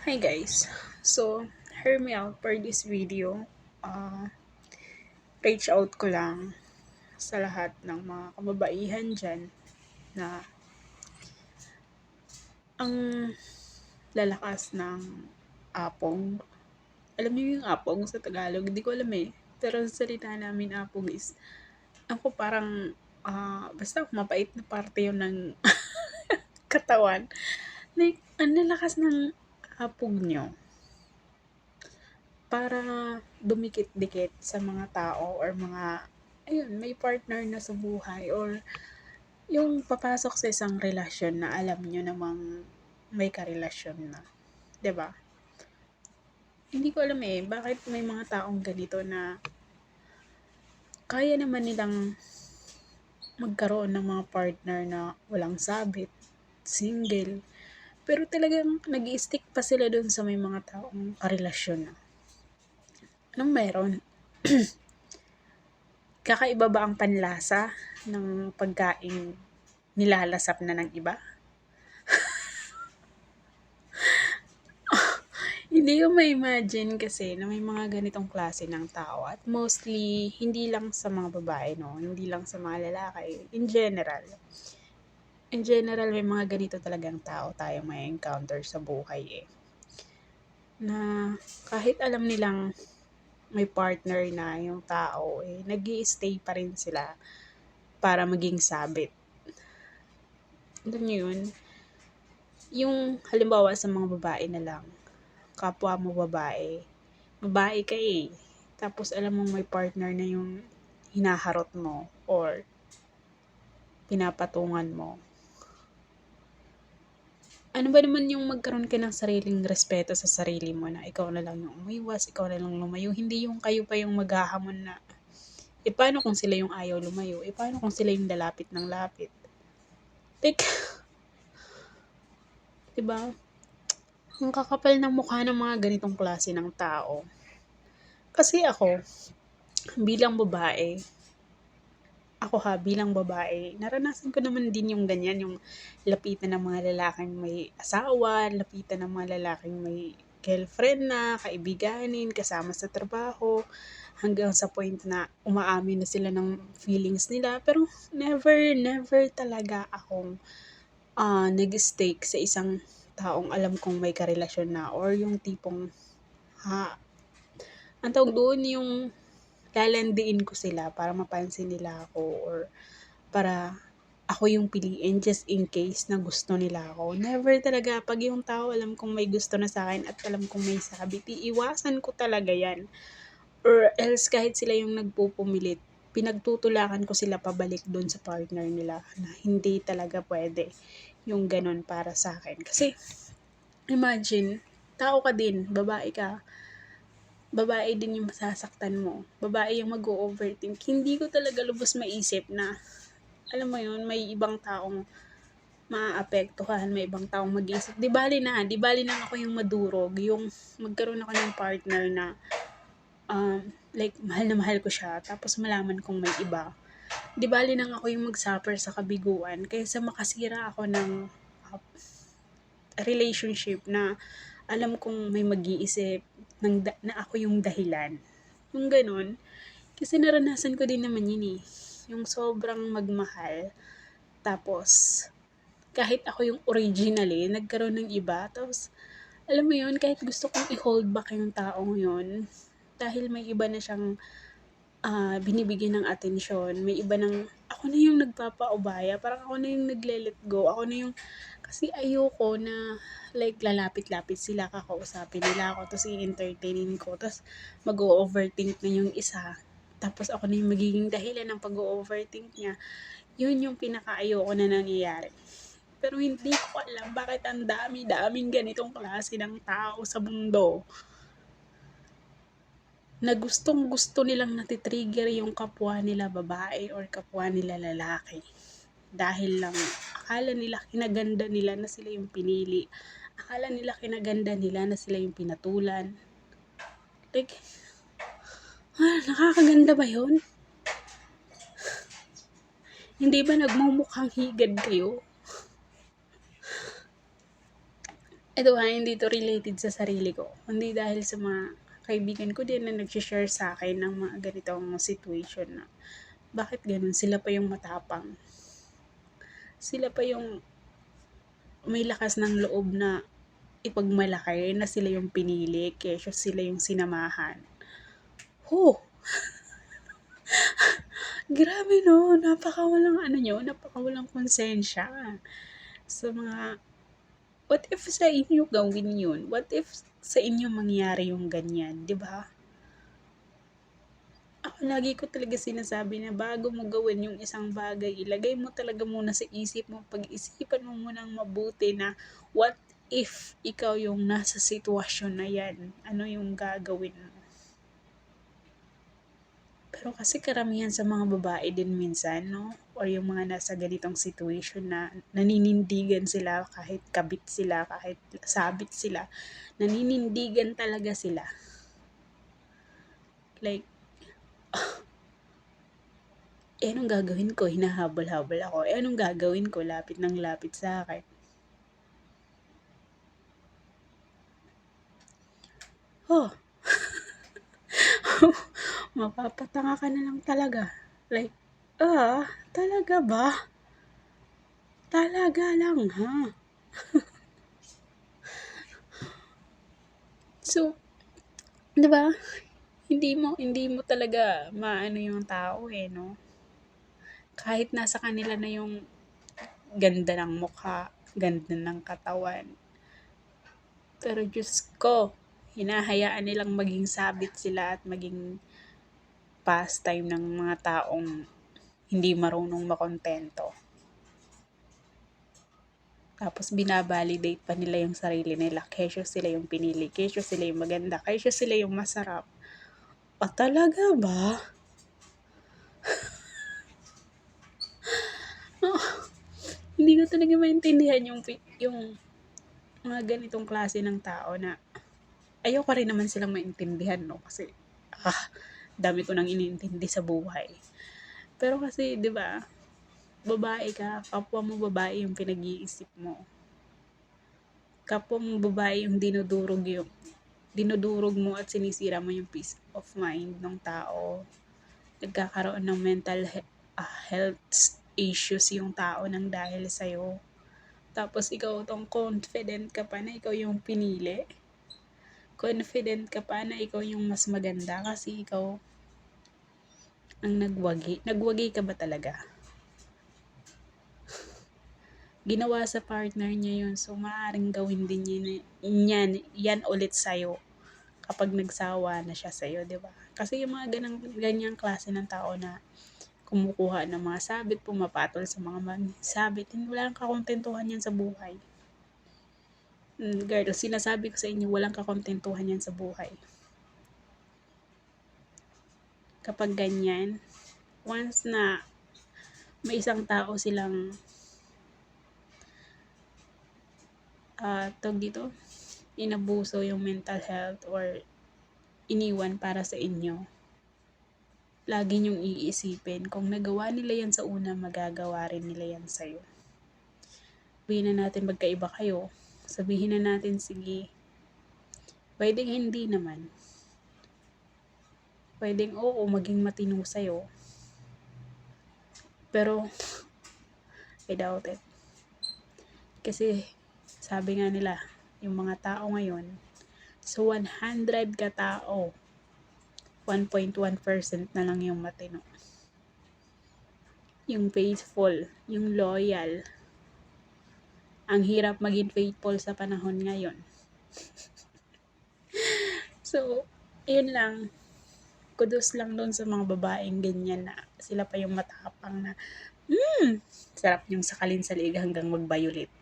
Hi guys. So, hear me out for this video. Reach out ko lang sa lahat ng mga kababaihan dyan na ang lalakas ng apong. Alam niyo yung apong sa Tagalog? Hindi ko alam eh. Pero sa salita namin apong is, ako parang, basta mapait na parte yun ng katawan. Like, ang lalakas ng apong nyo para dumikit-dikit sa mga tao or mga ayun, may partner na sa buhay or yung papasok sa isang relasyon na alam nyo namang may karelasyon na. 'Di ba? Hindi ko alam eh, bakit may mga taong ganito na kaya naman nilang magkaroon ng mga partner na walang sabit, single, pero talagang nag stick pa sila dun sa may mga taong karelasyon na. Anong meron? Kakaiba ba ang panlasa ng pagkain nilalasap na ng iba? Hindi ko ma-imagine kasi na may mga ganitong klase ng tao at mostly hindi lang sa mga babae 'no, hindi lang sa mga lalaki, in general. In general may mga ganito talagang tao tayong ma-e-encounter sa buhay, eh, na kahit alam nilang may partner na yung tao, eh, nag-i-stay pa rin sila para maging sabit. Alam niyo yun? Yung halimbawa sa mga babae na lang, kapwa mo babae, babae ka eh, tapos alam mong may partner na yung hinaharot mo or pinapatungan mo. Ano ba naman yung magkaroon ka ng sariling respeto sa sarili mo na ikaw na lang yung umiwas, ikaw na lang lumayo, hindi yung kayo pa yung maghahamon na, eh paano kung sila yung ayaw lumayo, eh paano kung sila yung lalapit ng lapit. Like, diba? Ang kakapal ng mukha ng mga ganitong klase ng tao. Kasi ako, bilang babae, bilang babae, naranasan ko naman din yung ganyan, yung lapitan ng mga lalaking may asawa, lapitan ng mga lalaking may girlfriend na, kaibiganin, kasama sa trabaho, hanggang sa point na umaamin na sila ng feelings nila. Pero never talaga akong nag-stake sa isang taong alam kong may karelasyon na or yung tipong, ha, ang tawag doon yung lalandiin ko sila para mapansin nila ako or para ako yung piliin just in case na gusto nila ako. Never talaga. Pag yung tao alam kong may gusto na sa akin at alam kong may sabit, iiwasan ko talaga yan. Or else kahit sila yung nagpupumilit, pinagtutulakan ko sila pabalik doon sa partner nila na hindi talaga pwede yung ganun para sa akin. Kasi imagine, tao ka din, babae ka, babae din yung masasaktan mo. Babae yung mag-overthink. Hindi ko talaga lubos maisip na, alam mo yun, may ibang taong maaapektuhan, may ibang taong mag-iisip. Di bali na ako yung madurog, yung magkaroon ako ng partner na, like, mahal na mahal ko siya, tapos malaman kong may iba. Di bali nang ako yung mag-suffer sa kabiguan, kaysa makasira ako ng uh, relationship na alam kong may mag-iisip na ako yung dahilan. Yung ganun. Kasi naranasan ko din naman yun eh. Yung sobrang magmahal. Tapos, kahit ako yung originally, nagkaroon ng iba. Tapos, alam mo yun, kahit gusto kong i-hold back yung taong yun, dahil may iba na siyang binibigyan ng atensyon, may iba ng, ako na yung nagpapaubaya, parang ako na yung nagle-let go, ako na yung, kasi ayoko na, like, lalapit-lapit sila, kakausapin nila ako, tapos i-entertainin ko, tapos mag-overthink na yung isa, tapos ako na yung magiging dahilan ng pag-overthink niya. Yun yung pinaka-ayoko na nangyayari. Pero hindi ko alam bakit ang dami-daming ganitong klase ng tao sa mundo na gustong-gusto nilang natitrigger yung kapwa nila babae or kapwa nila lalaki. Dahil lang akala nila kinaganda nila na sila yung pinili. Akala nila kinaganda nila na sila yung pinatulan. Like, nakakaganda ba yun? Hindi ba nagmumukhang higad kayo? Ito hindi to related sa sarili ko, kundi dahil sa mga kaibigan ko din na nag-share sa akin ng mga ganitong situation na bakit ganun, sila pa yung matapang. Sila pa yung may lakas ng loob na ipagmalaki na sila yung pinili kaysa sila yung sinamahan. Grabe no, napakawalang konsensya sa mga, what if sa inyo gawin yun? What if sa inyo mangyari yung ganyan, di ba? Ako lagi ko talaga sinasabi na bago mo gawin yung isang bagay, ilagay mo talaga muna sa isip mo, pag-isipan mo munang mabuti na what if ikaw yung nasa sitwasyon na yan, ano yung gagawin mo? Pero kasi karamihan sa mga babae din minsan, no? Or yung mga nasa ganitong situation na naninindigan sila kahit kabit sila, kahit sabit sila. Naninindigan talaga sila. Like, anong gagawin ko? Hinahabol-habol ako. Anong gagawin ko? Lapit ng lapit sa akin. Mapapatanga ka na lang talaga. Like, talaga ba? Talaga lang, ha? So, 'di ba? Hindi mo talaga maano yung tao no. Kahit nasa kanila na yung ganda ng mukha, ganda ng katawan. Pero Diyos ko, hinahayaan nilang maging sabit sila at maging pastime ng mga taong hindi marunong makontento. Tapos binabalidate pa nila yung sarili nila. Kesyo sila yung pinili. Kesyo sila yung maganda. Kesyo sila yung masarap. Talaga ba? Hindi ko talaga maintindihan yung mga ganitong klase ng tao na ayoko rin naman silang maintindihan, no? Kasi, dami ko nang iniintindi sa buhay. Pero kasi, di ba, babae ka, kapwa mo babae yung pinag-iisip mo. Kapwa mo babae yung dinudurog mo at sinisira mo yung peace of mind ng tao. Nagkakaroon ng mental health issues yung tao nang dahil sa'yo. Tapos ikaw tong confident ka pa na ikaw yung pinili. Confident ka pa na ikaw yung mas maganda kasi ikaw ang nagwagi. Nagwagi ka ba talaga? Ginawa sa partner niya yun. So, maaaring gawin din yan ulit sa'yo kapag nagsawa na siya sa'yo, di ba? Kasi yung mga ganyang klase ng tao na kumukuha ng mga sabit, pumapatol sa mga sabit, wala kang kakontentuhan yan sa buhay. Girl, sinasabi ko sa inyo, walang kakontentuhan yan sa buhay. Kapag ganyan, once na may isang tao silang inabuso yung mental health or iniwan para sa inyo, lagi niyong iisipin, kung nagawa nila yan sa una, magagawa rin nila yan sa'yo. Sabihin na natin magkaiba kayo. Sabihin na natin, sige, pwedeng hindi naman. Pwedeng oo, maging matino sa'yo. Pero, I doubt it. Kasi, sabi nga nila, yung mga tao ngayon, so 100 katao, 1.1% na lang yung matino. Yung faithful, yung loyal. Ang hirap maging faithful sa panahon ngayon. So, yun lang. Kudos lang doon sa mga babaeng ganyan na sila pa yung matapang na sarap yung sakalin sa liig hanggang mag-violet.